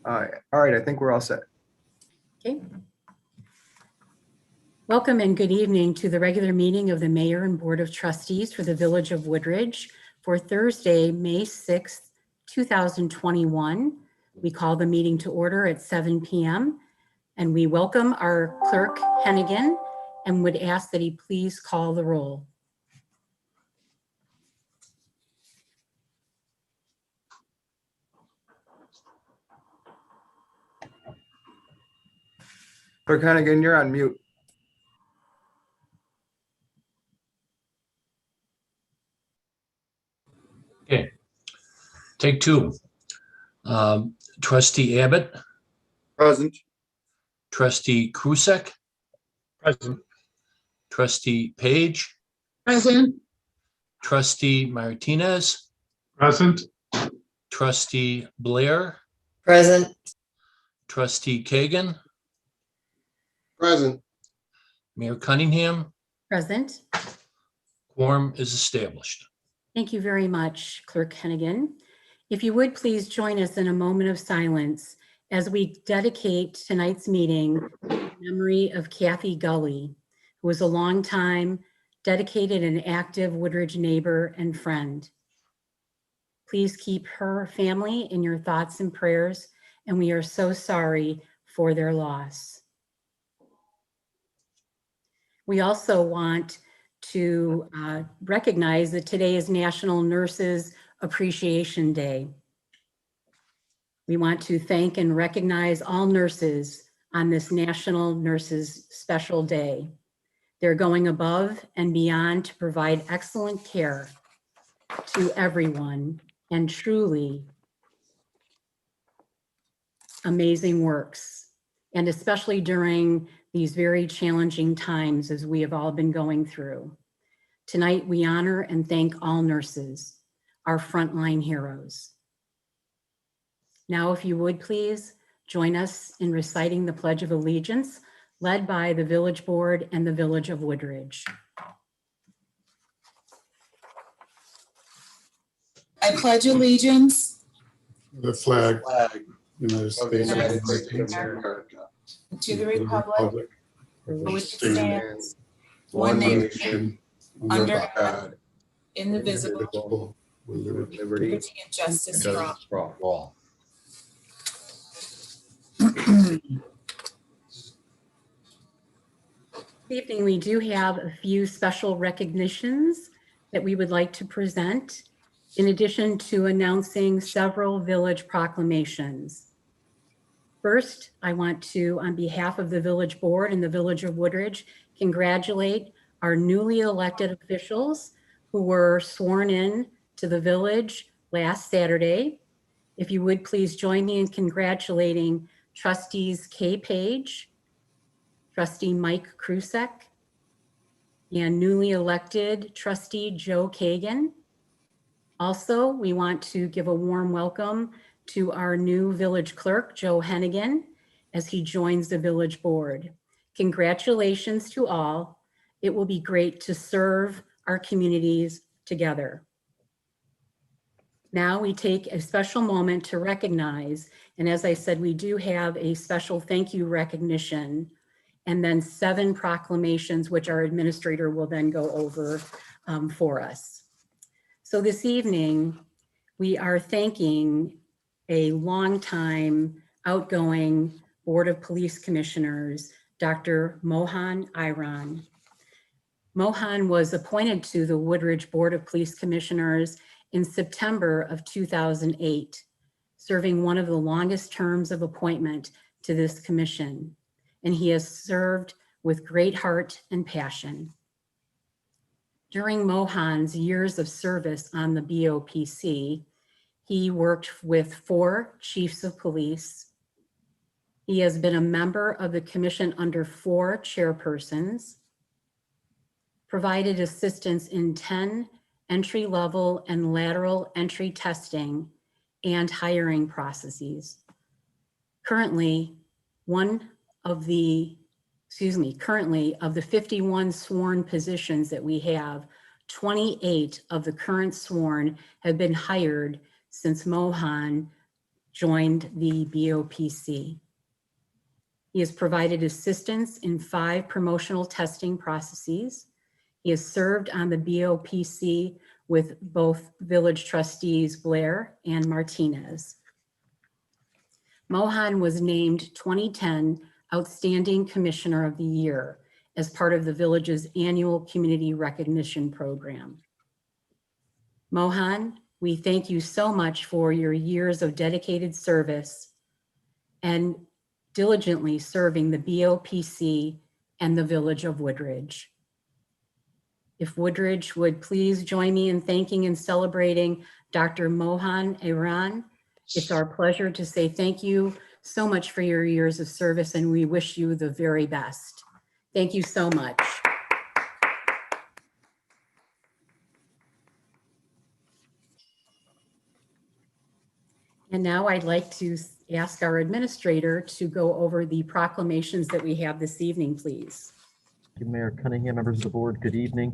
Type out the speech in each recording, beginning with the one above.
All right, I think we're all set. Okay. Welcome and good evening to the regular meeting of the Mayor and Board of Trustees for the Village of Woodridge for Thursday, May 6th, 2021. We call the meeting to order at 7 p.m. and we welcome our clerk Hennigan and would ask that he please call the roll. Clerk Hennigan, you're on mute. Okay, take two. Trustee Abbott, Present. trustee Krusek, Present. trustee Page, Present. trustee Martinez, Present. trustee Blair, Present. trustee Kagan, Present. Mayor Cunningham. Present. Quorum is established. Thank you very much, Clerk Hennigan. If you would please join us in a moment of silence as we dedicate tonight's meeting in memory of Kathy Gully, who was a longtime dedicated and active Woodridge neighbor and friend. Please keep her family in your thoughts and prayers, and we are so sorry for their loss. We also want to recognize that today is National Nurses Appreciation Day. We want to thank and recognize all nurses on this National Nurses Special Day. They're going above and beyond to provide excellent care to everyone and truly amazing works, and especially during these very challenging times as we have all been going through. Tonight, we honor and thank all nurses, our frontline heroes. Now, if you would please join us in reciting the Pledge of Allegiance, led by the Village Board and the Village of Woodridge. I pledge allegiance The flag. Of United the States United States of of America. to the republic for for which it stands stands, one nation, under God, indivisible, with liberty. liberty liberty and justice for all. This evening, we do have a few special recognitions that we would like to present, in addition to announcing several village proclamations. First, I want to, on behalf of the Village Board and the Village of Woodridge, congratulate our newly elected officials who were sworn in to the village last Saturday. If you would please join me in congratulating trustees Kay Page, trustee Mike Krusek, and newly elected trustee Joe Kagan. Also, we want to give a warm welcome to our new village clerk, Joe Hennigan, as he joins the village board. Congratulations to all. It will be great to serve our communities together. Now we take a special moment to recognize, and as I said, we do have a special thank you recognition, and then 7 proclamations, which our administrator will then go over for us. So this evening, we are thanking a longtime outgoing Board of Police Commissioners, Dr. Mohan Iran. Mohan was appointed to the Woodridge Board of Police Commissioners in September of 2008, serving one of the longest terms of appointment to this commission. And he has served with great heart and passion. During Mohan's years of service on the BOPC, he worked with 4 chiefs of police. He has been a member of the commission under 4 chairpersons, provided assistance in 10 entry-level and lateral entry testing and hiring processes. Currently, of the 51 sworn positions that we have, 28 of the current sworn have been hired since Mohan joined the BOPC. He has provided assistance in 5 promotional testing processes. He has served on the BOPC with both village trustees Blair and Martinez. Mohan was named 2010 Outstanding Commissioner of the Year as part of the village's annual community recognition program. Mohan, we thank you so much for your years of dedicated service and diligently serving the BOPC and the village of Woodridge. If Woodridge would please join me in thanking and celebrating Dr. Mohan Iran. It's our pleasure to say thank you so much for your years of service, and we wish you the very best. Thank you so much. And now I'd like to ask our administrator to go over the proclamations that we have this evening, please. Thank you, Mayor Cunningham, members of the board, good evening.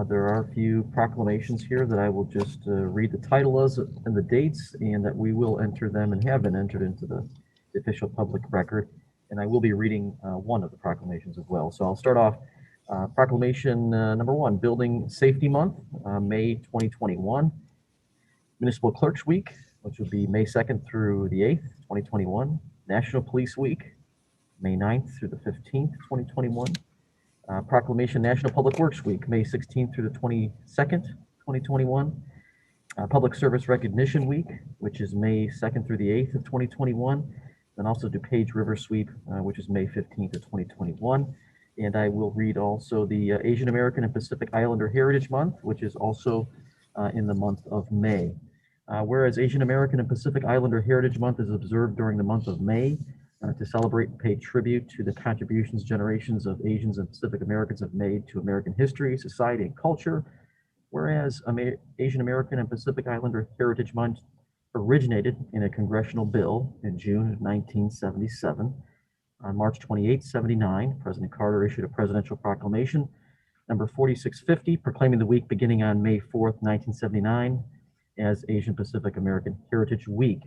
There are a few proclamations here that I will just read the title and the dates, and that we will enter them and have been entered into the official public record. And I will be reading one of the proclamations as well. So I'll start off. Proclamation number 1, Building Safety Month, May 2021. Municipal Clerks Week, which will be May 2nd through the 8th, 2021. National Police Week, May 9th through the 15th, 2021. Proclamation National Public Works Week, May 16th through the 22nd, 2021. Public Service Recognition Week, which is May 2nd through the 8th of 2021. And also DuPage River Sweep, which is May 15th of 2021. And I will read also the Asian American and Pacific Islander Heritage Month, which is also in the month of May. Whereas Asian American and Pacific Islander Heritage Month is observed during the month of May to celebrate and pay tribute to the contributions generations of Asians and Pacific Americans have made to American history, society, and culture. Whereas Asian American and Pacific Islander Heritage Month originated in a congressional bill in June of 1977. On March 28, 79, President Carter issued a presidential proclamation, number 4650, proclaiming the week beginning on May 4th, 1979, as Asian Pacific American Heritage Week.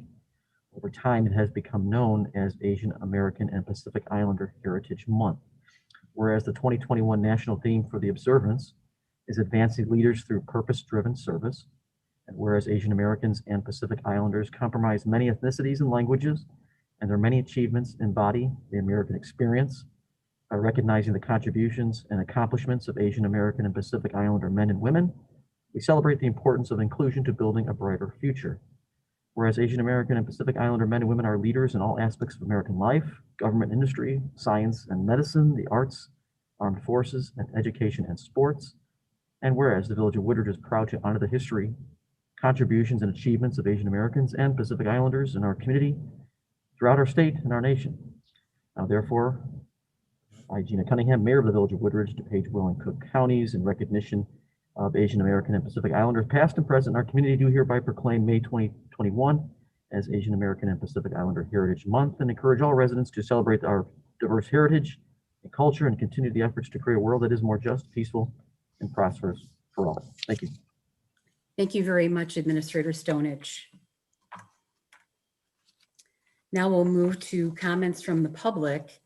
Over time, it has become known as Asian American and Pacific Islander Heritage Month. Whereas the 2021 national theme for the observance is advancing leaders through purpose-driven service, and whereas Asian Americans and Pacific Islanders comprise many ethnicities and languages, and their many achievements embody the American experience, by recognizing the contributions and accomplishments of Asian American and Pacific Islander men and women, we celebrate the importance of inclusion to building a brighter future. Whereas Asian American and Pacific Islander men and women are leaders in all aspects of American life, government, industry, science and medicine, the arts, armed forces, and education and sports. And whereas the Village of Woodridge is proud to honor the history, contributions, and achievements of Asian Americans and Pacific Islanders in our community, throughout our state and our nation. Now, therefore, I, Gina Cunningham, Mayor of the Village of Woodridge, DuPage, Will, and Cook Counties, in recognition of Asian American and Pacific Islanders, past and present in our community, do hereby proclaim May 2021 as Asian American and Pacific Islander Heritage Month, and encourage all residents to celebrate our diverse heritage and culture and continue the efforts to create a world that is more just, peaceful, and prosperous for all. Thank you. Thank you very much, Administrator Stonich. Now we'll move to comments from the public.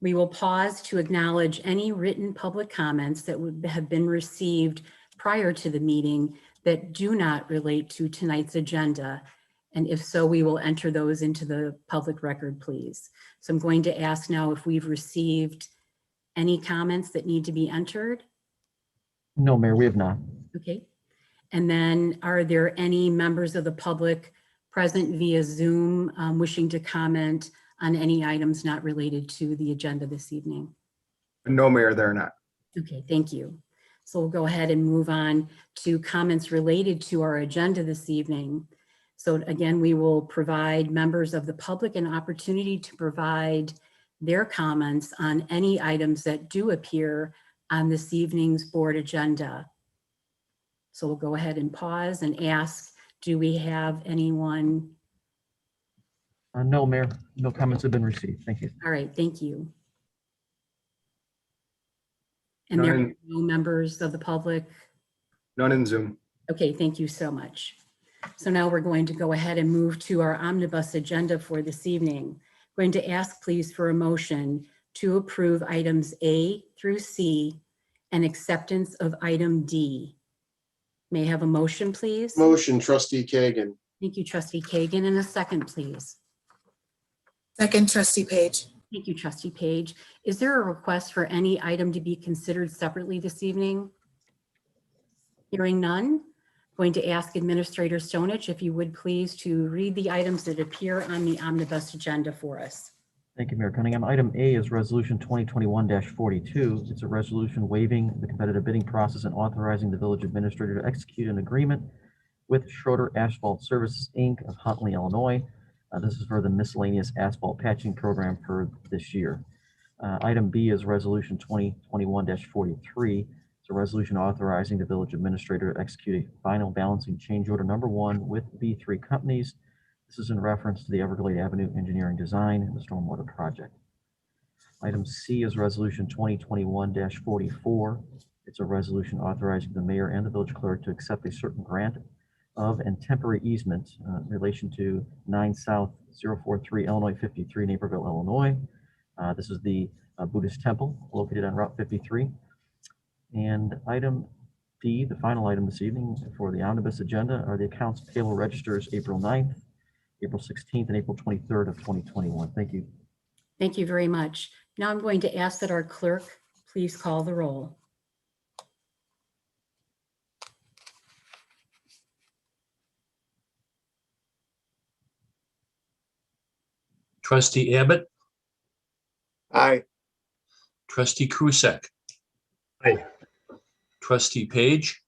We will pause to acknowledge any written public comments that would have been received prior to the meeting that do not relate to tonight's agenda. And if so, we will enter those into the public record, please. So I'm going to ask now if we've received any comments that need to be entered. No, Mayor, we have not. Okay. And then are there any members of the public present via Zoom wishing to comment on any items not related to the agenda this evening? No, Mayor, they're not. Okay, thank you. So we'll go ahead and move on to comments related to our agenda this evening. So again, we will provide members of the public an opportunity to provide their comments on any items that do appear on this evening's board agenda. So we'll go ahead and pause and ask, do we have anyone? No, Mayor, no comments have been received. Thank you. All right, thank you. And there are no members of the public? None in Zoom. Okay, thank you so much. So now we're going to go ahead and move to our omnibus agenda for this evening. Going to ask please for a motion to approve items A through C and acceptance of item D. May I have a motion, please? Motion, trustee Kagan. Thank you, trustee Kagan, and a second, please. Second, trustee Page. Thank you, trustee Page. Is there a request for any item to be considered separately this evening? Hearing none, going to ask Administrator Stonich if you would please to read the items that appear on the omnibus agenda for us. Thank you, Mayor Cunningham. Item A is Resolution 2021-42. It's a resolution waiving the competitive bidding process and authorizing the village administrator to execute an agreement with Schroeder Asphalt Services, Inc. of Huntley, Illinois. This is for the miscellaneous asphalt patching program for this year. Item B is Resolution 2021-43. It's a resolution authorizing the village administrator to execute a final balancing change order number 1 with B3 companies. This is in reference to the Everglade Avenue engineering design and the stormwater project. Item C is Resolution 2021-44. It's a resolution authorizing the mayor and the village clerk to accept a certain grant of and temporary easement in relation to 9 South 043 Illinois 53 Naperville, Illinois. This is the Buddhist temple located on Route 53. And item D, the final item this evening for the omnibus agenda, are the accounts payable registers April 9th, April 16th, and April 23rd of 2021. Thank you. Thank you very much. Now I'm going to ask that our clerk please call the roll. Trustee Abbott, Aye. trustee Krusek. Aye. Trustee Page,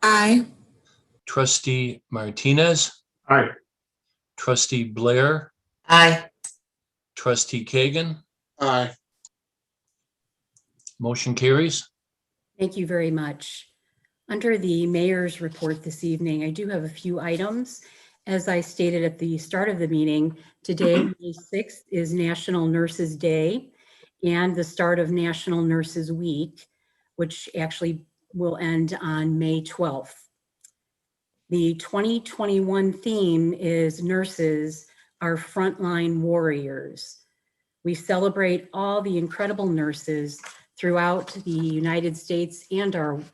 Aye. trustee Martinez, Aye. trustee Blair, Aye. trustee Kagan. Aye. Motion carries. Thank you very much. Under the mayor's report this evening, I do have a few items. As I stated at the start of the meeting, today, May 6th, is National Nurses Day and the start of National Nurses Week, which actually will end on May 12th. The 2021 theme is Nurses Are Frontline Warriors. We celebrate all the incredible nurses throughout the United States and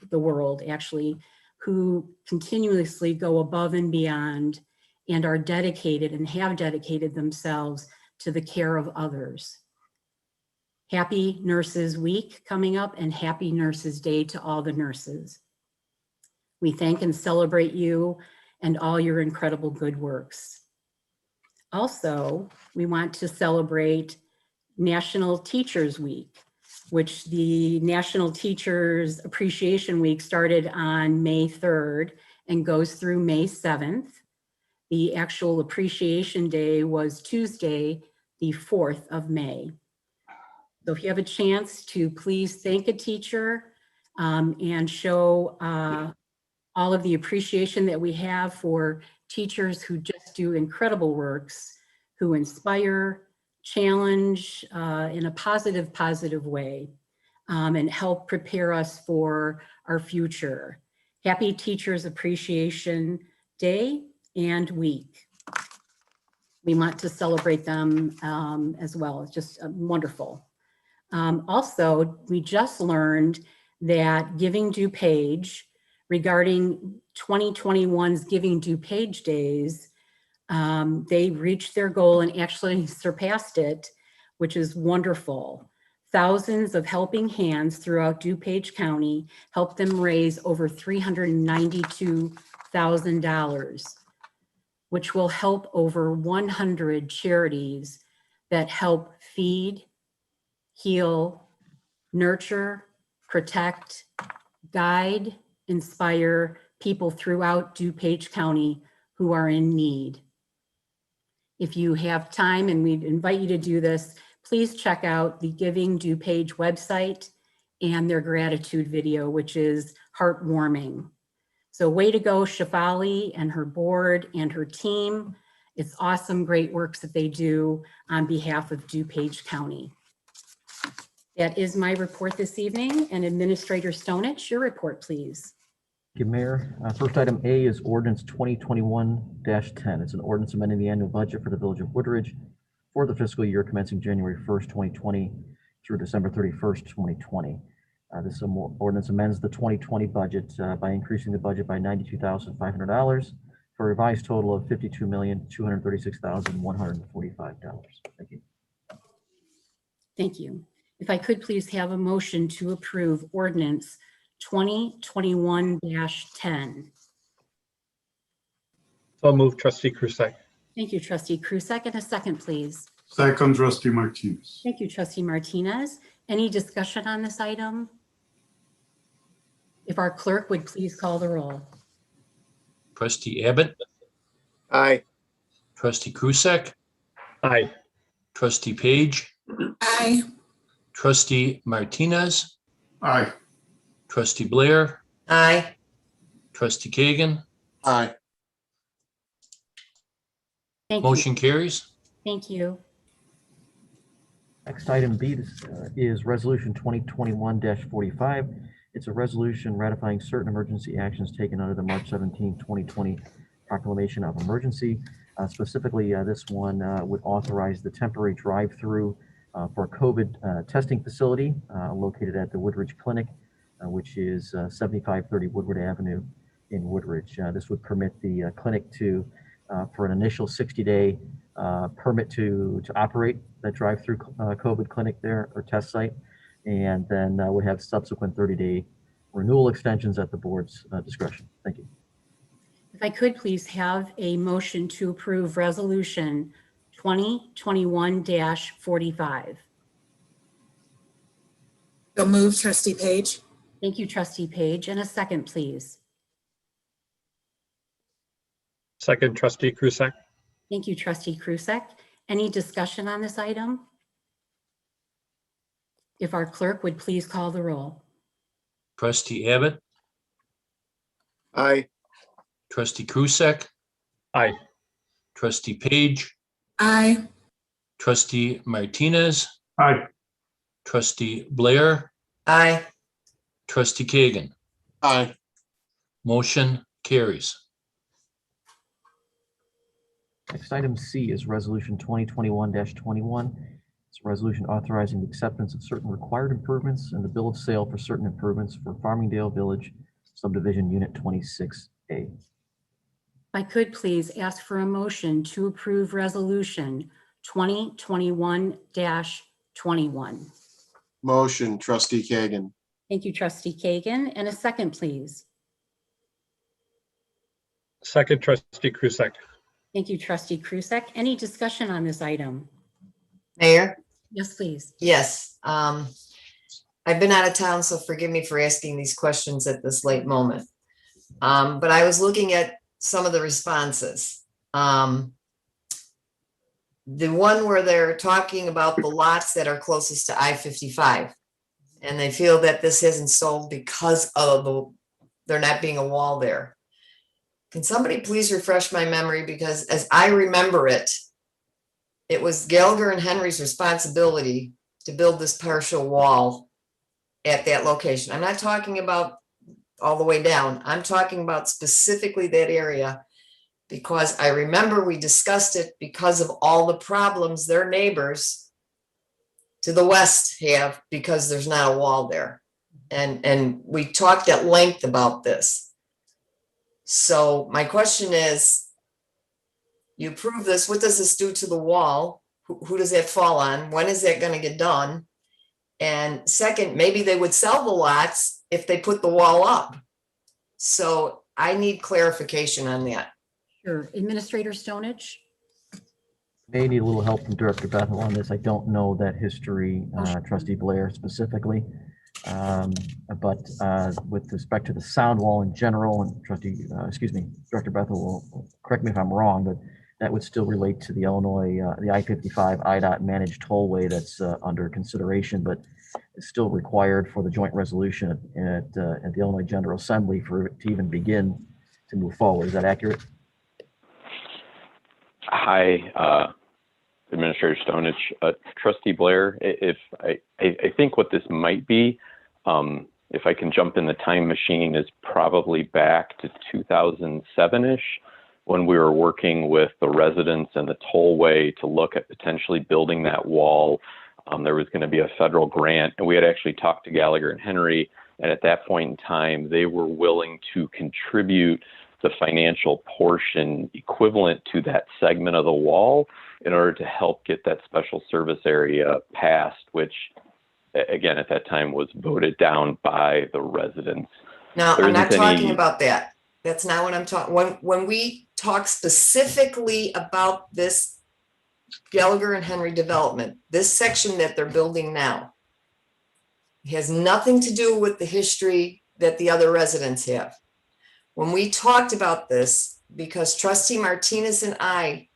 the world, actually, who continuously go above and beyond and are dedicated and have dedicated themselves to the care of others. Happy Nurses Week coming up and Happy Nurses Day to all the nurses. We thank and celebrate you and all your incredible good works. Also, we want to celebrate National Teachers Week, which the National Teachers Appreciation Week started on May 3rd and goes through May 7th. The actual Appreciation Day was Tuesday, the 4th of May. So if you have a chance to please thank a teacher and show all of the appreciation that we have for teachers who just do incredible works, who inspire, challenge in a positive way, and help prepare us for our future. Happy Teachers Appreciation Day and Week. We want to celebrate them as well. It's just wonderful. Also, we just learned that Giving DuPage, regarding 2021's Giving DuPage days, they reached their goal and actually surpassed it, which is wonderful. Thousands of helping hands throughout DuPage County helped them raise over $392,000, which will help over 100 charities that help feed, heal, nurture, protect, guide, inspire people throughout DuPage County who are in need. If you have time, and we'd invite you to do this, please check out the Giving DuPage website and their gratitude video, which is heartwarming. So way to go, Shefali and her board and her team. It's awesome, great works that they do on behalf of DuPage County. That is my report this evening. And Administrator Stonich, your report, please. Thank you, Mayor. First item A is ordinance 2021-10. It's an ordinance amending the annual budget for the Village of Woodridge for the fiscal year commencing January 1st, 2020 through December 31st, 2020. This ordinance amends the 2020 budget by increasing the budget by $92,500 for a revised total of $52,236,145. Thank you. Thank you. If I could please have a motion to approve ordinance 2021-10. So moved, trustee Krusek. Thank you, trustee Krusek. And a second, please. Second, trustee Martinez. Thank you, trustee Martinez. Any discussion on this item? If our clerk would please call the roll. Trustee Abbott, Aye. trustee Krusek, Aye. trustee Page, Aye. trustee Martinez, Aye. trustee Blair, Aye. trustee Kagan. Aye. Thank you. Motion carries. Thank you. Next item B is resolution 2021-45. It's a resolution ratifying certain emergency actions taken under the March 17, 2020 proclamation of emergency. Specifically, this one would authorize the temporary drive-through for a COVID testing facility located at the Woodridge Clinic, which is 7530 Woodward Avenue in Woodridge. This would permit the clinic to, for an initial 60-day permit to operate that drive-through COVID clinic there or test site, and then would have subsequent 30-day renewal extensions at the board's discretion. Thank you. If I could please have a motion to approve resolution 2021-45. So moved, trustee Page. Thank you, trustee Page. And a second, please. Second, trustee Krusek. Thank you, trustee Krusek. Any discussion on this item? If our clerk would please call the roll. Trustee Abbott, Aye. trustee Krusek, Aye. trustee Page, Aye. trustee Martinez, Aye. trustee Blair, Aye. trustee Kagan. Aye. Motion carries. Next item C is resolution 2021-21. It's a resolution authorizing the acceptance of certain required improvements and the bill of sale for certain improvements for Farmingdale Village Subdivision Unit 26A. If I could please ask for a motion to approve resolution 2021-21. Motion, trustee Kagan. Thank you, trustee Kagan. And a second, please. Second, trustee Krusek. Thank you, trustee Krusek. Any discussion on this item? Mayor? Yes, please. Yes. I've been out of town, so forgive me for asking these questions at this late moment. But I was looking at some of the responses. The one where they're talking about the lots that are closest to I-55. And they feel that this isn't sold because of there not being a wall there. Can somebody please refresh my memory? Because as I remember it, it was Gallagher and Henry's responsibility to build this partial wall at that location. I'm not talking about all the way down. I'm talking about specifically that area because I remember we discussed it because of all the problems their neighbors to the west have because there's not a wall there. And we talked at length about this. So my question is, you approve this, what does this do to the wall? Who does that fall on? When is that going to get done? And second, maybe they would sell the lots if they put the wall up. So I need clarification on that. Sure. Administrator Stonich? May need a little help from Director Bethel on this. I don't know that history, trustee Blair specifically. But with respect to the sound wall in general, and Director Bethel will correct me if I'm wrong, but that would still relate to the Illinois, the I-55 IDOT managed tollway that's under consideration, but it's still required for the joint resolution at the Illinois General Assembly for it to even begin to move forward. Is that accurate? Hi, Administrator Stonich. Trustee Blair, if I think what this might be, if I can jump in the time machine, is probably back to 2007-ish, when we were working with the residents and the tollway to look at potentially building that wall. There was going to be a federal grant, and we had actually talked to Gallagher and Henry, and at that point in time, they were willing to contribute the financial portion equivalent to that segment of the wall in order to help get that special service area passed, which again, at that time was voted down by the residents. No, There I'm not isn't talking any- about that. That's not what I'm talking, when we talk specifically about this Gallagher and Henry development, this section that they're building now, it has nothing to do with the history that the other residents have. When we talked about this, because Trustee Martinez and I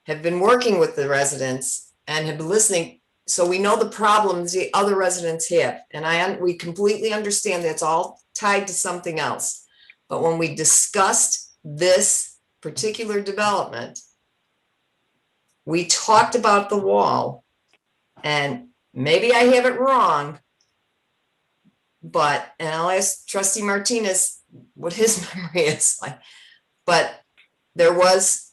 have been working with the residents and have been listening, so we know the problems the other residents have. And we completely understand that's all tied to something else. But when we discussed this particular development, we talked about the wall, and maybe I have it wrong, but, and I'll ask Trustee Martinez what his memory is like, but there was,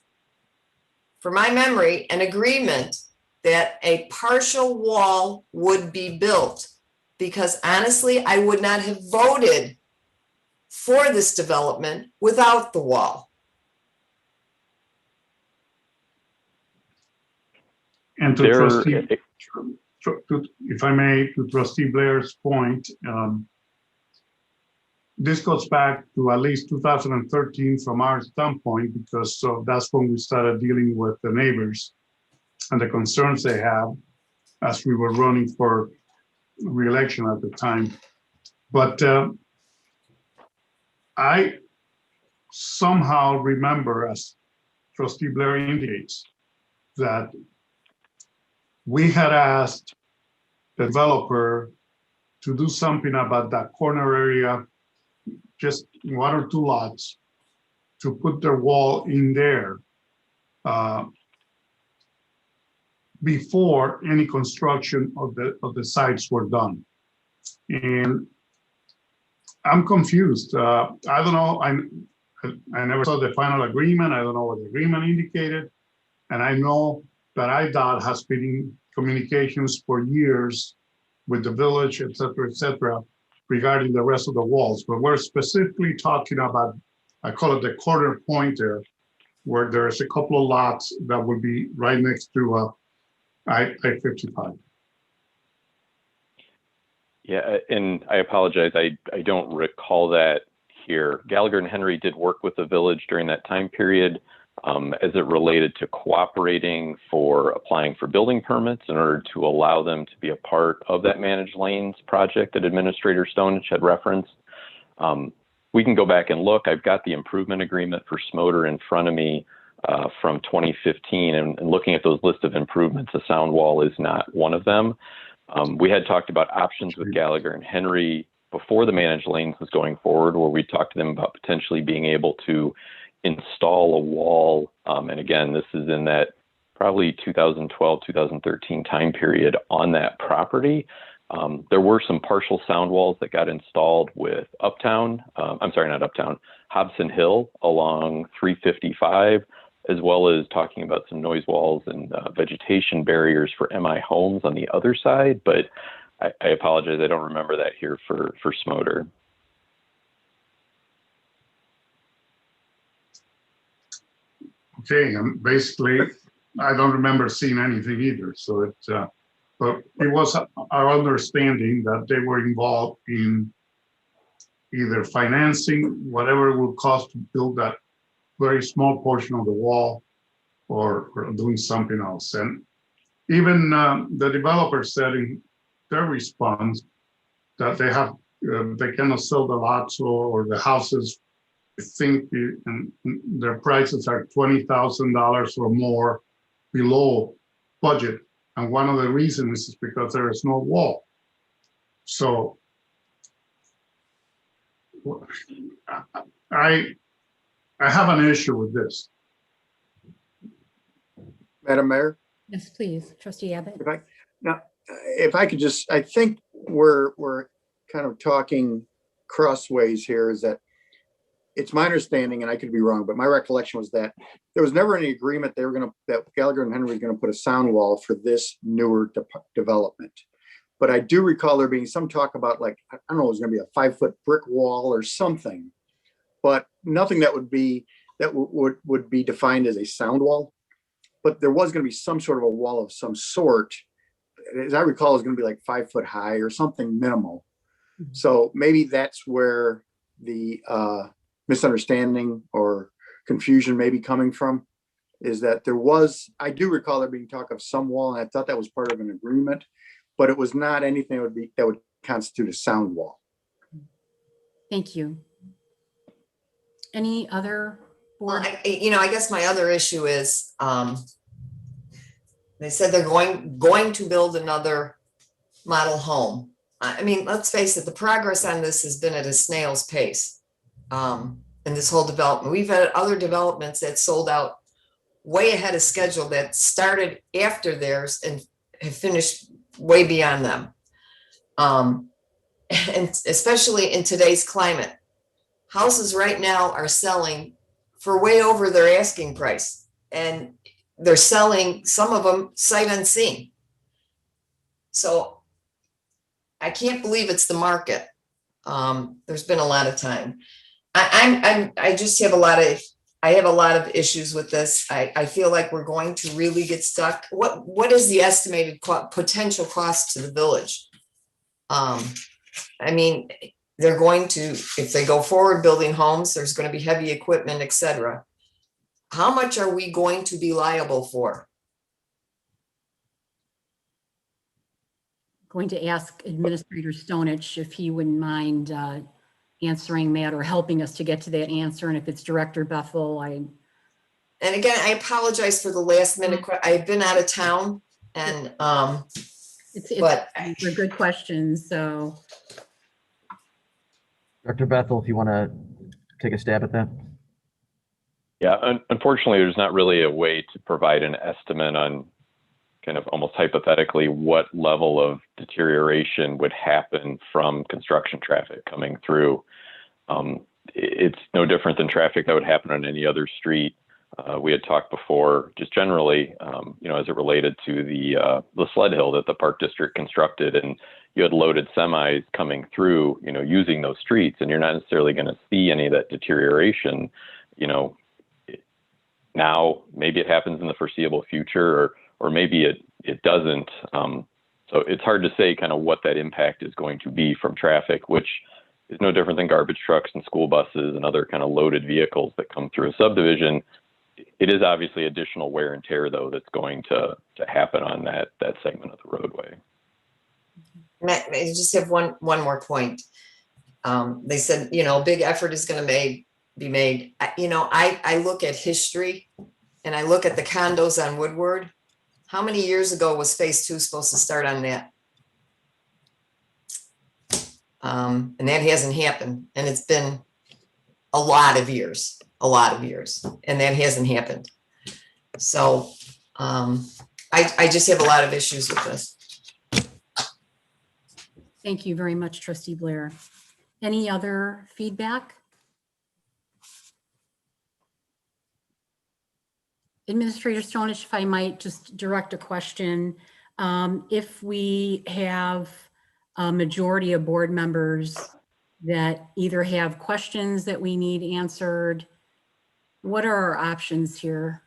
for my memory, an agreement that a partial wall would be built, because honestly, I would not have voted for this development without the wall. And to There- trustee, if I may, to trustee Blair's point, this goes back to at least 2013 from our standpoint, because that's when we started dealing with the neighbors and the concerns they have as we were running for re-election at the time. But I somehow remember, as trustee Blair indicates, that we had asked the developer to do something about that corner area, just 1 or 2 lots, to put their wall in there before any construction of the sites were done. And I'm confused. I don't know. I never saw the final agreement. I don't know what the agreement indicated. And I know that IDOT has been in communications for years with the village, et cetera, regarding the rest of the walls. But we're specifically talking about, I call it the corner point there, where there's a couple of lots that would be right next to I-55. Yeah, and I apologize, I don't recall that here. Gallagher and Henry did work with the village during that time period as it related to cooperating for applying for building permits in order to allow them to be a part of that managed lanes project that Administrator Stonich had referenced. We can go back and look. I've got the improvement agreement for Smoter in front of me from 2015, and looking at those list of improvements, a sound wall is not one of them. We had talked about options with Gallagher and Henry before the managed lanes was going forward, where we talked to them about potentially being able to install a wall. And again, this is in that probably 2012, 2013 time period on that property. There were some partial sound walls that got installed with Hobson Hill along 355, as well as talking about some noise walls and vegetation barriers for MI homes on the other side. But I apologize, I don't remember that here for Smoter. Okay, and basically, I don't remember seeing anything either. So but it was our understanding that they were involved in either financing whatever it would cost to build that very small portion of the wall, or doing something else. And even the developer said in their response that they cannot sell the lots or the houses. I think and their prices are $20,000 or more below budget. And one of the reasons is because there is no wall. So I have an issue with this. Madam Mayor, Yes, please. Trustee Abbott. if I could just, I think we're kind of talking crossways here is that it's my understanding, and I could be wrong, but my recollection was that there was never any agreement that Gallagher and Henry was gonna put a sound wall for this newer development. But I do recall there being some talk about, like, I don't know, it was gonna be a 5-foot brick wall or something, but nothing that would be defined as a sound wall. But there was gonna be some sort of a wall of some sort. As I recall, it was gonna be like 5 foot high or something minimal. So maybe that's where the misunderstanding or confusion may be coming from, is that I do recall there being talk of some wall, and I thought that was part of an agreement, but it was not anything that would constitute a sound wall. Thank you. Any other Well, board? I guess my other issue is, they said they're going to build another model home. I mean, let's face it, the progress on this has been at a snail's pace. In this whole development, we've had other developments that sold out way ahead of schedule, that started after theirs and have finished way beyond them. And especially in today's climate, houses right now are selling for way over their asking price, and they're selling some of them sight unseen. So I can't believe it's the market. There's been a lot of time. I just have I have a lot of issues with this. I feel like we're going to really get stuck. What is the estimated potential cost to the village? I mean, they're going to, if they go forward building homes, there's going to be heavy equipment, etc. How much are we going to be liable for? Going to ask Administrator Stonich if he wouldn't mind answering that or helping us to get to that answer. And if it's Director Bethel, And again, I apologize for the last minute. I've been out of town, and but they're good questions. So Dr. Bethel, if you want to take a stab at that. Yeah, unfortunately, there's not really a way to provide an estimate on kind of almost hypothetically what level of deterioration would happen from construction traffic coming through. It's no different than traffic that would happen on any other street. We had talked before, just generally, as it related to the sled hill that the Park District constructed, and you had loaded semis coming through, using those streets, and you're not necessarily going to see any of that deterioration. Now, maybe it happens in the foreseeable future, or maybe it doesn't. So it's hard to say kind of what that impact is going to be from traffic, which is no different than garbage trucks and school buses and other kind of loaded vehicles that come through a subdivision. It is obviously additional wear and tear, though, that's going to happen on that segment of the roadway. I just have one more point. They said, a big effort is going to be made. I look at history, and I look at the condos on Woodward. How many years ago was phase 2 supposed to start on that? And that hasn't happened. And it's been a lot of years, and that hasn't happened. So I just have a lot of issues with this. thank you very much, Trustee Blair. Any other feedback? Administrator Stonich, if I might just direct a question. If we have a majority of board members that either have questions that we need answered, what are our options here?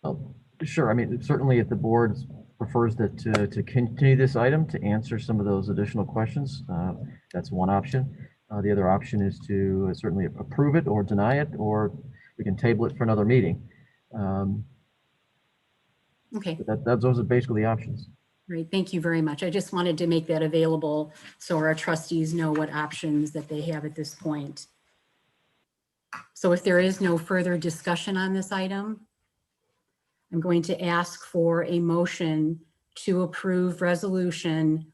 Oh, sure. I mean, certainly if the board prefers that to continue this item to answer some of those additional questions, that's one option. The other option is to certainly approve it or deny it, or we can table it for another meeting. Okay, Those are basically the options. great. Thank you very much. I just wanted to make that available so our trustees know what options that they have at this point. So if there is no further discussion on this item, I'm going to ask for a motion to approve resolution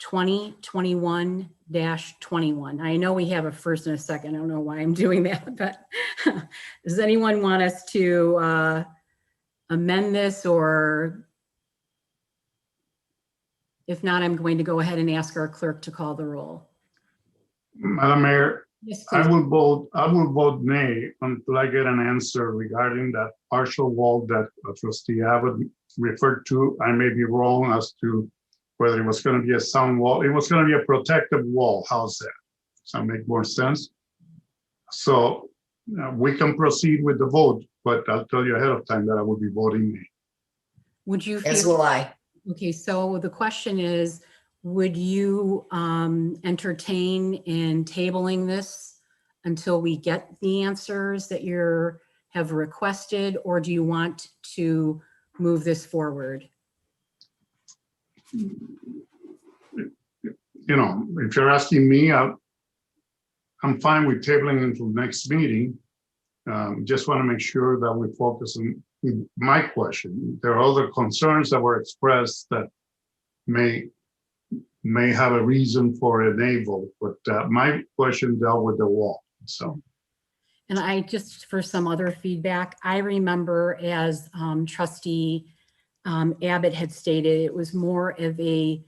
2021-21. I know we have a first and a second. I don't know why I'm doing that, but does anyone want us to amend this or If not, I'm going to go ahead and ask our clerk to call the roll. Madam Mayor, Yes, I please. will vote nay until I get an answer regarding that partial wall that trustee Abbott referred to. I may be wrong as to whether it was going to be a sound wall. It was going to be a protective wall. How's that? Does that make more sense? So we can proceed with the vote, but I'll tell you ahead of time that I will be voting nay. Would you As feel, will I. okay, so the question is, would you entertain in tabling this until we get the answers that have requested, or do you want to move this forward? You know, if you're asking me, I'm fine with tabling until next meeting. Just want to make sure that we focus on my question. There are other concerns that were expressed that may have a reason for a nay vote, but my question dealt with the wall. So, And I just, for some other feedback, I remember as trustee Abbott had stated, it was more of a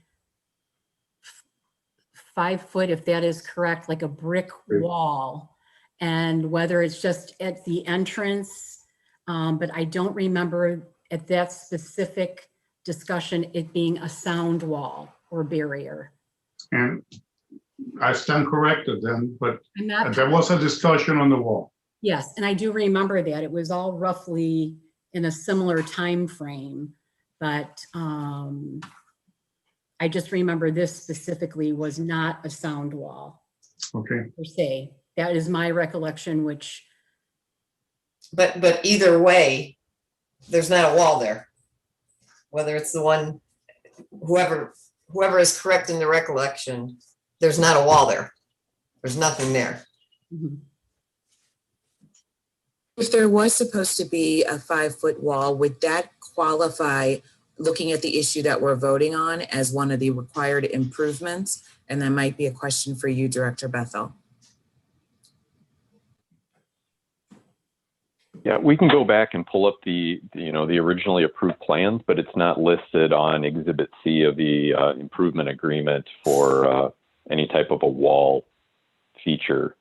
5 foot, if that is correct, like a brick wall. And whether it's just at the entrance, but I don't remember at that specific discussion, it being a sound wall or barrier. and I stand corrected then, but I'm not, there was a discussion on the wall. yes, and I do remember that. It was all roughly in a similar time frame, but I just remember this specifically was not a sound wall Okay, per se. That is my recollection, which, But either way, there's not a wall there. Whether it's the one, whoever is correct in the recollection, there's not a wall there. There's nothing there. mhm. If there was supposed to be a 5-foot wall, would that qualify, looking at the issue that we're voting on, as one of the required improvements? And that might be a question for you, Director Bethel. Yeah, we can go back and pull up the originally approved plans, but it's not listed on Exhibit C of the improvement agreement for any type of a wall feature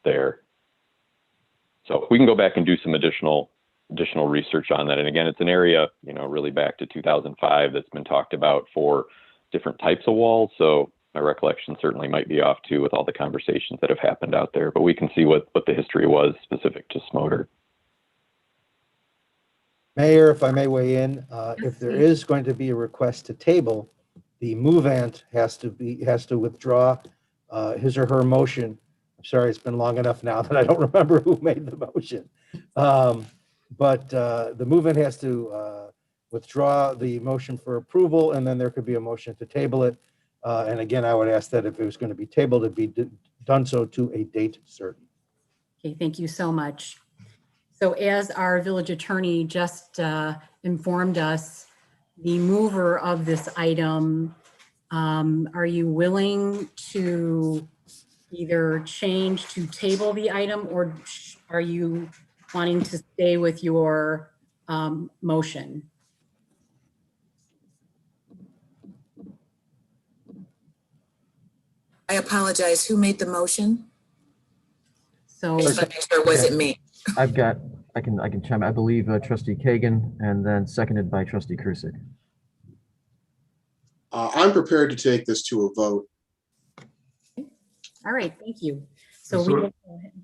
there. So we can go back and do some additional research on that. And again, it's an area, really back to 2005 that's been talked about for different types of walls. So my recollection certainly might be off too with all the conversations that have happened out there, but we can see what the history was specific to Smoter. Mayor, if I may weigh in, if there is going to be a request to table, the movant has to withdraw his or her motion. I'm sorry, it's been long enough now that I don't remember who made the motion. But the movant has to withdraw the motion for approval, and then there could be a motion to table it. And again, I would ask that if it was going to be tabled, it be done so to a date certain. Okay, thank you so much. So as our village attorney just informed us, the mover of this item, are you willing to either change to table the item, or are you wanting to stay with your motion? I apologize. Who made the motion? So, Just to make sure it wasn't me. I can chime. I believe trustee Kagan, and then seconded by trustee Krusek. I'm prepared to take this to a vote. all right, thank you. So we will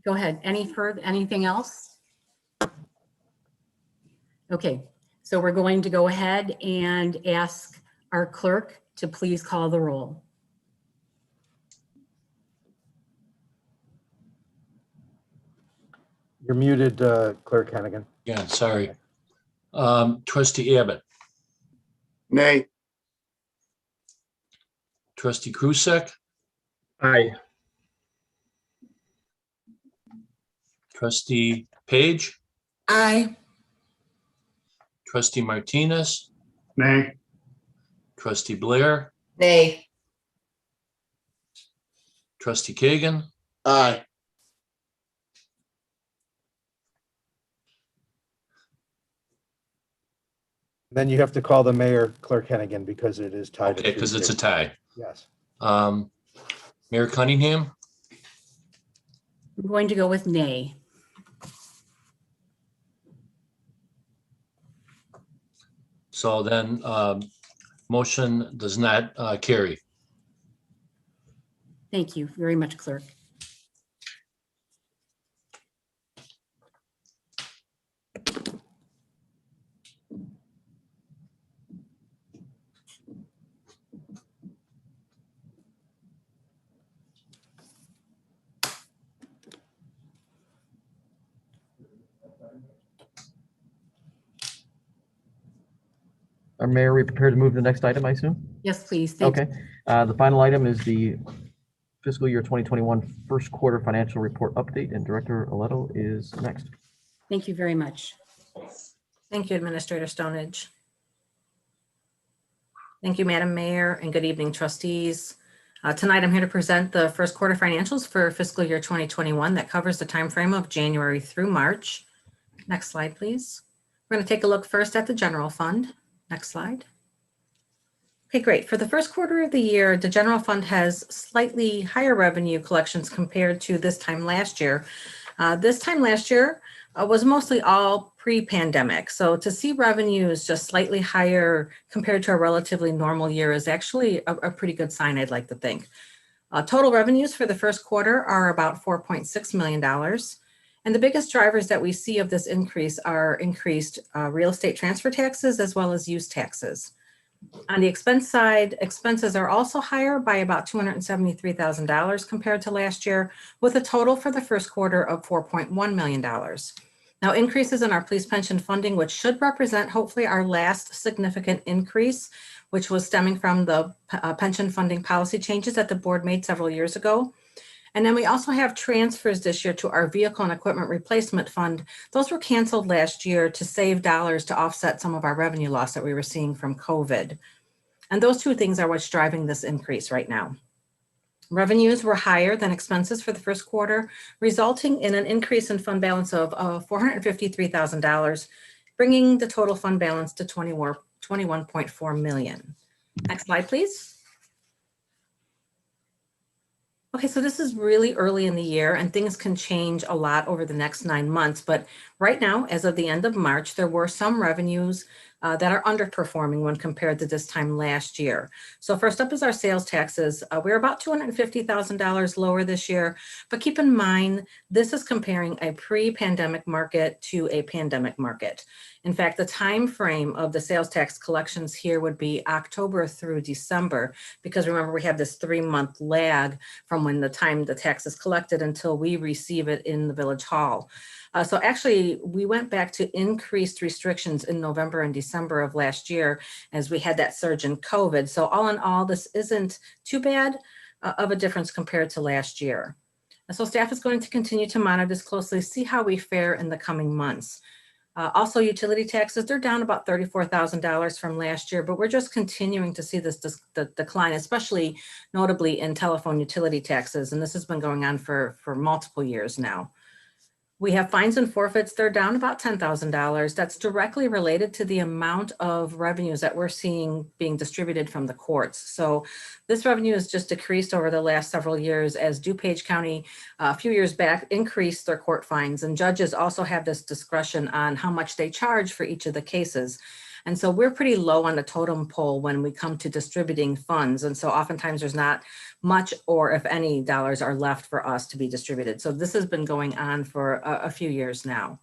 go ahead. Anything else? Okay, so we're going to go ahead and ask our clerk to please call the roll. You're muted, Clerk Hennigan. Yeah, sorry. Trustee Abbott, Nay. trustee Krusek, Aye. trustee Page, Aye. trustee Martinez, nay, trustee Blair, Nay. trustee Kagan, Aye. Then you have to call the mayor, Clerk Hennigan, because it is tied. at Okay, because it's a 3-2. tie. Yes. Mayor Cunningham, I'm going to go with nay. so then motion does not carry. Thank you very much, Clerk. Mayor, are we prepared to move to the next item, I assume? Yes, please. Thank you. Okay. The final item is the fiscal year 2021 first quarter financial report update, and Director Aletto is next. Thank you very much. Thank you, Administrator Stonage. Thank you, Madam Mayor, and good evening, trustees. Tonight, I'm here to present the first quarter financials for fiscal year 2021 that covers the timeframe of January through March. Next slide, please. We're going to take a look first at the general fund. Next slide. Okay, great. For the first quarter of the year, the general fund has slightly higher revenue collections compared to this time last year. This time last year was mostly all pre-pandemic. So to see revenues just slightly higher compared to a relatively normal year is actually a pretty good sign, I'd like to think. Total revenues for the first quarter are about $4.6 million. And the biggest drivers that we see of this increase are increased real estate transfer taxes as well as use taxes. On the expense side, expenses are also higher by about $273,000 compared to last year, with a total for the first quarter of $4.1 million. Now, increases in our police pension funding, which should represent hopefully our last significant increase, which was stemming from the pension funding policy changes that the board made several years ago. And then we also have transfers this year to our vehicle and equipment replacement fund. Those were canceled last year to save dollars to offset some of our revenue loss that we were seeing from COVID. And those two things are what's driving this increase right now. Revenues were higher than expenses for the first quarter, resulting in an increase in fund balance of $453,000, bringing the total fund balance to $21.4 million. Next slide, please. Okay, so this is really early in the year and things can change a lot over the next 9 months. But right now, as of the end of March, there were some revenues that are underperforming when compared to this time last year. So first up is our sales taxes. We're about $250,000 lower this year, but keep in mind, this is comparing a pre-pandemic market to a pandemic market. In fact, the time frame of the sales tax collections here would be October through December, because remember, we have this 3-month lag from when the time the tax is collected until we receive it in the village hall. So actually, we went back to increased restrictions in November and December of last year as we had that surge in COVID. So all in all, this isn't too bad of a difference compared to last year. And so staff is going to continue to monitor this closely, see how we fare in the coming months. Also, utility taxes, they're down about $34,000 from last year, but we're just continuing to see this decline, especially notably in telephone utility taxes. And this has been going on for multiple years now. We have fines and forfeits, they're down about $10,000. That's directly related to the amount of revenues that we're seeing being distributed from the courts. So this revenue has just decreased over the last several years as DuPage County a few years back increased their court fines, and judges also have this discretion on how much they charge for each of the cases. And so we're pretty low on the totem pole when we come to distributing funds. And so oftentimes there's not much or if any dollars are left for us to be distributed. So this has been going on for a few years now.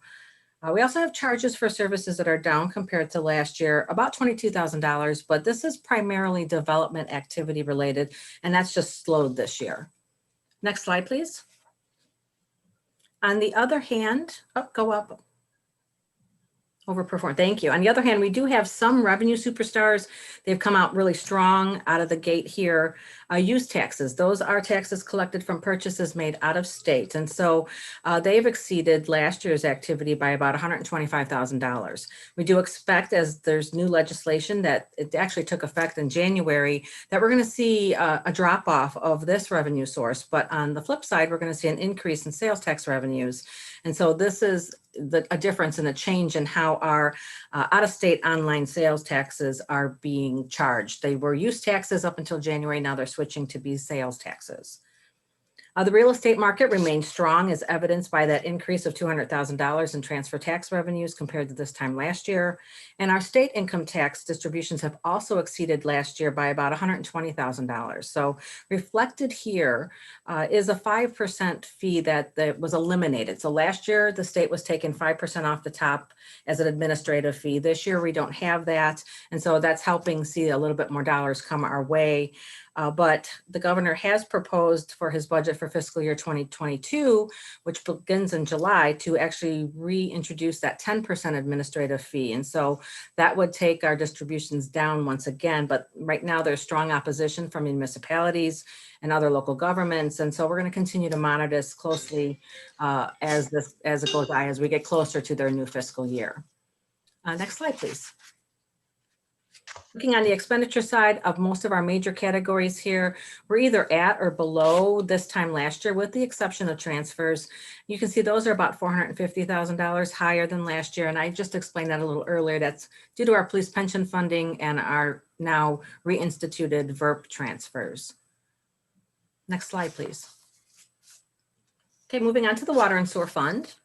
We also have charges for services that are down compared to last year, about $22,000, but this is primarily development activity related, and that's just slowed this year. Next slide, please. On the other hand, go up. Overperform. Thank you. On the other hand, we do have some revenue superstars. They've come out really strong out of the gate here. Use taxes. Those are taxes collected from purchases made out of state. And so they've exceeded last year's activity by about $125,000. We do expect, as there's new legislation that it actually took effect in January, that we're going to see a drop off of this revenue source. But on the flip side, we're going to see an increase in sales tax revenues. And so this is a difference and a change in how our out-of-state online sales taxes are being charged. They were use taxes up until January. Now they're switching to be sales taxes. The real estate market remains strong, as evidenced by that increase of $200,000 in transfer tax revenues compared to this time last year. And our state income tax distributions have also exceeded last year by about $120,000. So reflected here is a 5% fee that was eliminated. So last year, the state was taking 5% off the top as an administrative fee. This year, we don't have that. And so that's helping see a little bit more dollars come our way. But the governor has proposed for his budget for fiscal year 2022, which begins in July, to actually reintroduce that 10% administrative fee. And so that would take our distributions down once again. But right now there's strong opposition from municipalities and other local governments. And so we're going to continue to monitor this closely as it goes by, as we get closer to their new fiscal year. Next slide, please. Looking on the expenditure side of most of our major categories here, we're either at or below this time last year, with the exception of transfers. You can see those are about $450,000 higher than last year. And I just explained that a little earlier. That's due to our police pension funding and our now reinstituted VERP transfers. Next slide, please. Okay, moving on to the Water and Sewer Fund.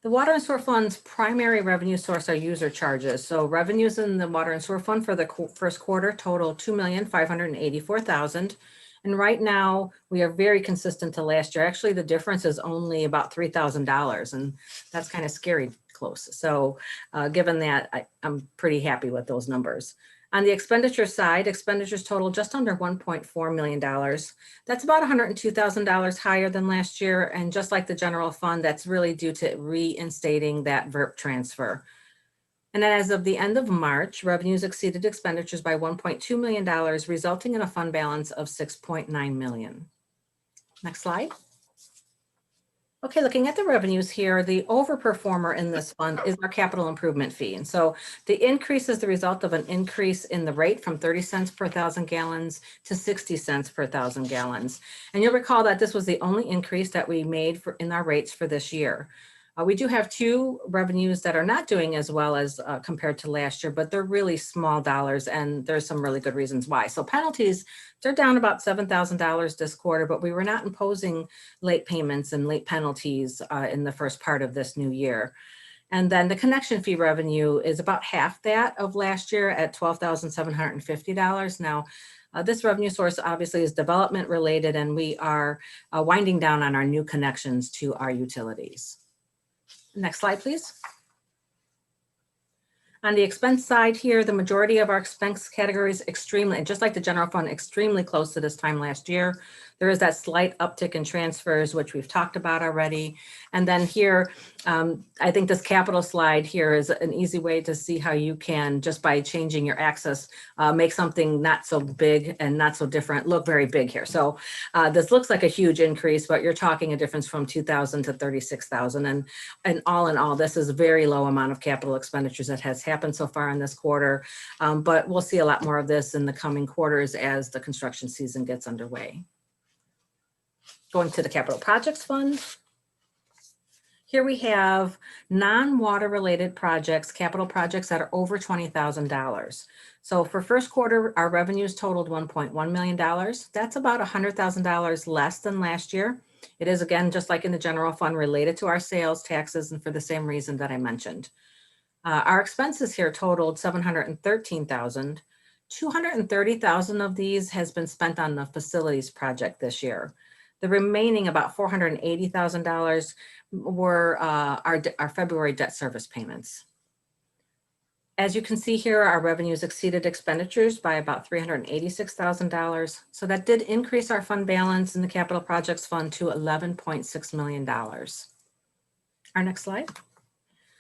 The Water and Sewer Fund's primary revenue source are user charges. So revenues in the Water and Sewer Fund for the first quarter total $2,584,000. And right now we are very consistent to last year. Actually, the difference is only about $3,000, and that's kind of scary close. So given that, I'm pretty happy with those numbers. On the expenditure side, expenditures total just under $1.4 million. That's about $102,000 higher than last year. And just like the general fund, that's really due to reinstating that VERP transfer. And then as of the end of March, revenues exceeded expenditures by $1.2 million, resulting in a fund balance of $6.9 million. Next slide. Okay, looking at the revenues here, the overperformer in this fund is our capital improvement fee. And so the increase is the result of an increase in the rate from 30 cents per thousand gallons to 60 cents per thousand gallons. And you'll recall that this was the only increase that we made in our rates for this year. We do have two revenues that are not doing as well as compared to last year, but they're really small dollars, and there's some really good reasons why. So penalties, they're down about $7,000 this quarter, but we were not imposing late payments and late penalties in the first part of this new year. And then the connection fee revenue is about half that of last year at $12,750. Now, this revenue source obviously is development related, and we are winding down on our new connections to our utilities. Next slide, please. On the expense side here, the majority of our expense categories extremely, just like the general fund, extremely close to this time last year. There is that slight uptick in transfers, which we've talked about already. And then here, I think this capital slide here is an easy way to see how you can, just by changing your axis, make something not so big and not so different look very big here. So this looks like a huge increase, but you're talking a difference from 2,000 to 36,000. And all in all, this is a very low amount of capital expenditures that has happened so far in this quarter. But we'll see a lot more of this in the coming quarters as the construction season gets underway. Going to the Capital Projects Fund. Here we have non-water related projects, capital projects that are over $20,000. So for first quarter, our revenues totaled $1.1 million. That's about $100,000 less than last year. It is, again, just like in the general fund, related to our sales taxes and for the same reason that I mentioned. Our expenses here totaled $713,000. $230,000 of these has been spent on the facilities project this year. The remaining about $480,000 were our February debt service payments. As you can see here, our revenues exceeded expenditures by about $386,000. So that did increase our fund balance in the Capital Projects Fund to $11.6 million. Our next slide.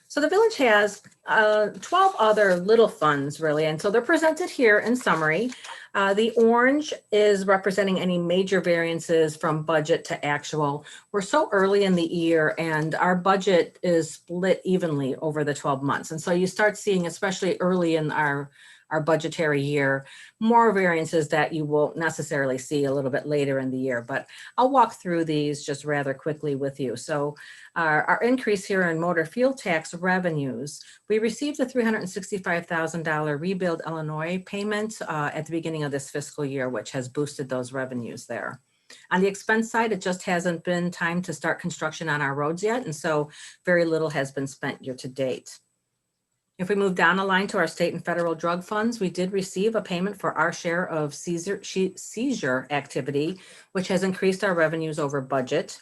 So the village has 12 other little funds, really, and so they're presented here in summary. The orange is representing any major variances from budget to actual. We're so early in the year, and our budget is split evenly over the 12 months. And so you start seeing, especially early in our our budgetary year, more variances that you won't necessarily see a little bit later in the year. But I'll walk through these just rather quickly with you. So our increase here in motor fuel tax revenues, we received a $365,000 Rebuild Illinois payment at the beginning of this fiscal year, which has boosted those revenues there. On the expense side, it just hasn't been time to start construction on our roads yet, and so very little has been spent year to date. If we move down the line to our state and federal drug funds, we did receive a payment for our share of seizure activity, which has increased our revenues over budget.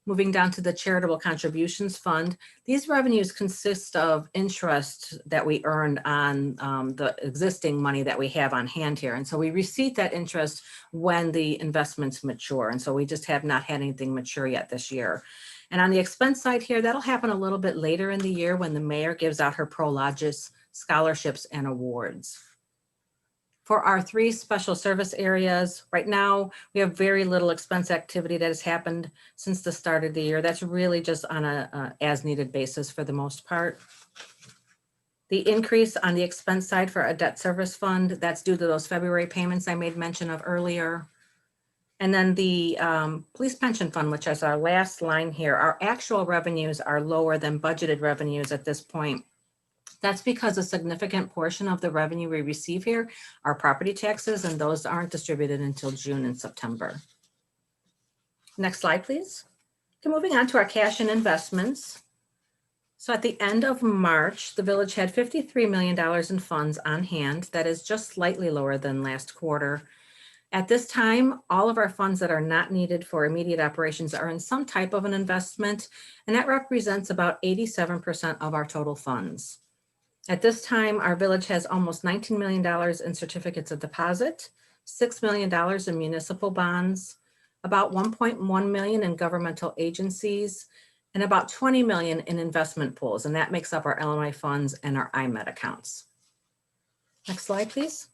Moving down to the charitable contributions fund, these revenues consist of interest that we earned on the existing money that we have on hand here. And so we receipt that interest when the investments mature. And so we just have not had anything mature yet this year. And on the expense side here, that'll happen a little bit later in the year when the mayor gives out her Prologis scholarships and awards. For our 3 special service areas, right now, we have very little expense activity that has happened since the start of the year. That's really just on a as-needed basis for the most part. The increase on the expense side for a debt service fund, that's due to those February payments I made mention of earlier. And then the police pension fund, which is our last line here, our actual revenues are lower than budgeted revenues at this point. That's because a significant portion of the revenue we receive here are property taxes, and those aren't distributed until June and September. Next slide, please. Okay, moving on to our cash and investments. So at the end of March, the village had $53 million in funds on hand. That is just slightly lower than last quarter. At this time, all of our funds that are not needed for immediate operations are in some type of an investment, and that represents about 87% of our total funds. At this time, our village has almost $19 million in certificates of deposit, $6 million in municipal bonds, about $1.1 million in governmental agencies, and about $20 million in investment pools. And that makes up our Illinois funds and our IMED accounts. Next slide, please.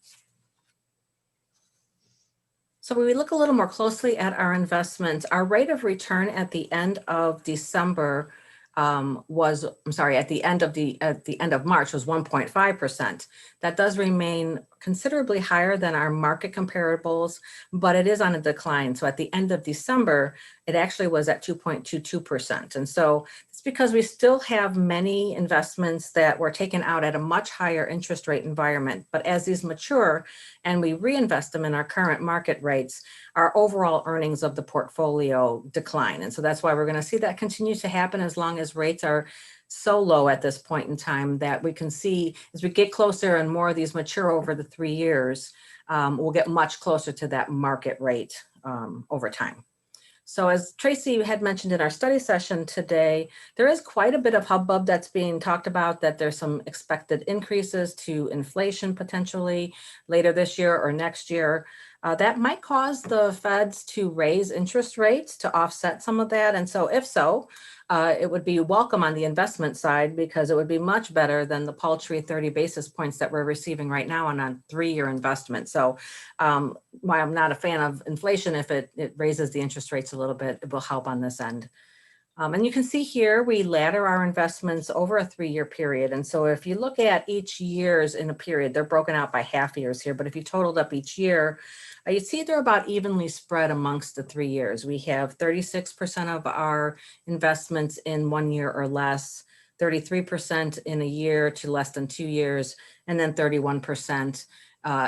So when we look a little more closely at our investments, our rate of return at the end of December at the end of March was 1.5%. That does remain considerably higher than our market comparables, but it is on a decline. So at the end of December, it actually was at 2.22%. And so it's because we still have many investments that were taken out at a much higher interest rate environment. But as these mature and we reinvest them in our current market rates, our overall earnings of the portfolio decline. And so that's why we're going to see that continue to happen as long as rates are so low at this point in time that we can see as we get closer and more of these mature over the 3 years, we'll get much closer to that market rate over time. So as Tracy had mentioned in our study session today, there is quite a bit of hubbub that's being talked about, that there's some expected increases to inflation potentially later this year or next year. That might cause the feds to raise interest rates to offset some of that. And so if so, it would be welcome on the investment side, because it would be much better than the paltry 30 basis points that we're receiving right now on a 3-year investment. So why I'm not a fan of inflation, if it raises the interest rates a little bit, it will help on this end. And you can see here, we ladder our investments over a 3-year period. And so if you look at each year's in a period, they're broken out by half years here, but if you totaled up each year, you see they're about evenly spread amongst the 3 years. We have 36% of our investments in 1 year or less, 33% in a year to less than 2 years, and then 31%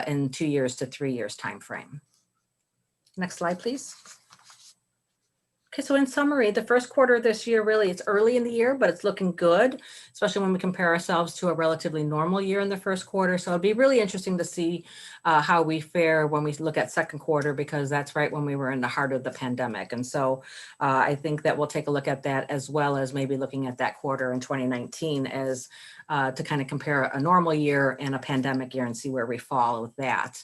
in 2 years to 3 years timeframe. Next slide, please. Okay, so in summary, the first quarter of this year, really, it's early in the year, but it's looking good, especially when we compare ourselves to a relatively normal year in the first quarter. So it'd be really interesting to see how we fare when we look at second quarter, because that's right when we were in the heart of the pandemic. And so I think that we'll take a look at that, as well as maybe looking at that quarter in 2019 as to kind of compare a normal year and a pandemic year and see where we fall with that.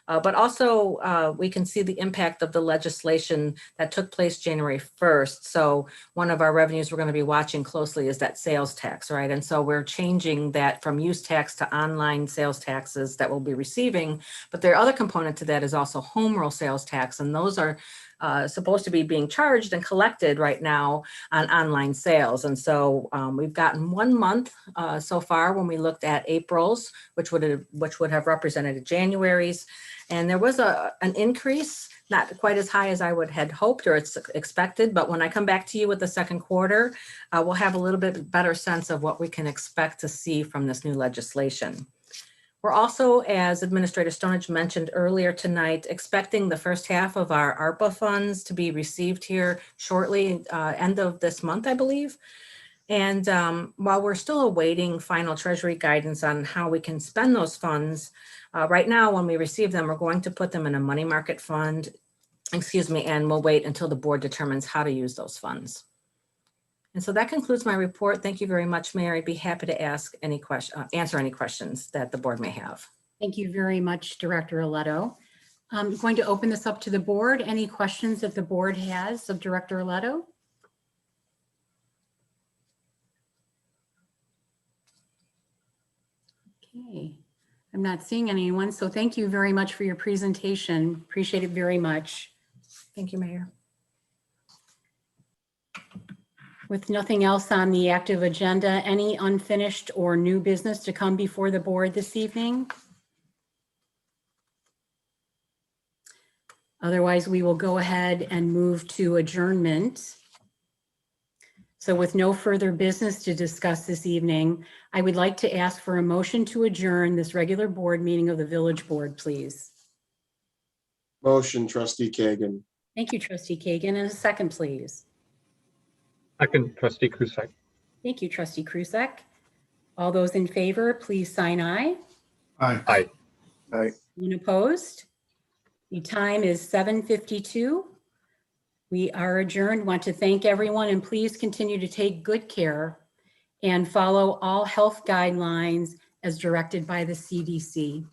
But also we can see the impact of the legislation that took place January 1st. So one of our revenues we're going to be watching closely is that sales tax, right? And so we're changing that from use tax to online sales taxes that we'll be receiving. But the other component to that is also home rule sales tax. And those are supposed to be being charged and collected right now on online sales. And so we've gotten 1 month so far when we looked at April's, which would have represented January's. And there was an increase, not quite as high as I would had hoped or it's expected, but when I come back to you with the second quarter, we'll have a little bit better sense of what we can expect to see from this new legislation. We're also, as Administrator Stonehenge mentioned earlier tonight, expecting the first half of our ARPA funds to be received here shortly, end of this month, I believe. And while we're still awaiting final Treasury guidance on how we can spend those funds, right now, when we receive them, we're going to put them in a money market fund, and we'll wait until the board determines how to use those funds. And so that concludes my report. Thank you very much, Mayor. I'd be happy to answer any questions that the board may have. Thank you very much, Director Aletto. I'm going to open this up to the board. Any questions that the board has of Director Aletto? Okay, I'm not seeing anyone, so thank you very much for your presentation. Appreciate it very much. Thank you, Mayor. With nothing else on the active agenda, any unfinished or new business to come before the board this evening? Otherwise, we will go ahead and move to adjournment. So with no further business to discuss this evening, I would like to ask for a motion to adjourn this regular board meeting of the Village Board, please. Motion, trustee Kagan. Thank you, Trustee Kagan. And a second, please. Second, trustee Krusek. Thank you, Trustee Krusek. All those in favor, please sign aye. Aye. Aye. Aye. Anyone opposed? The time is 7:52. We are adjourned. Want to thank everyone and please continue to take good care and follow all health guidelines as directed by the CDC.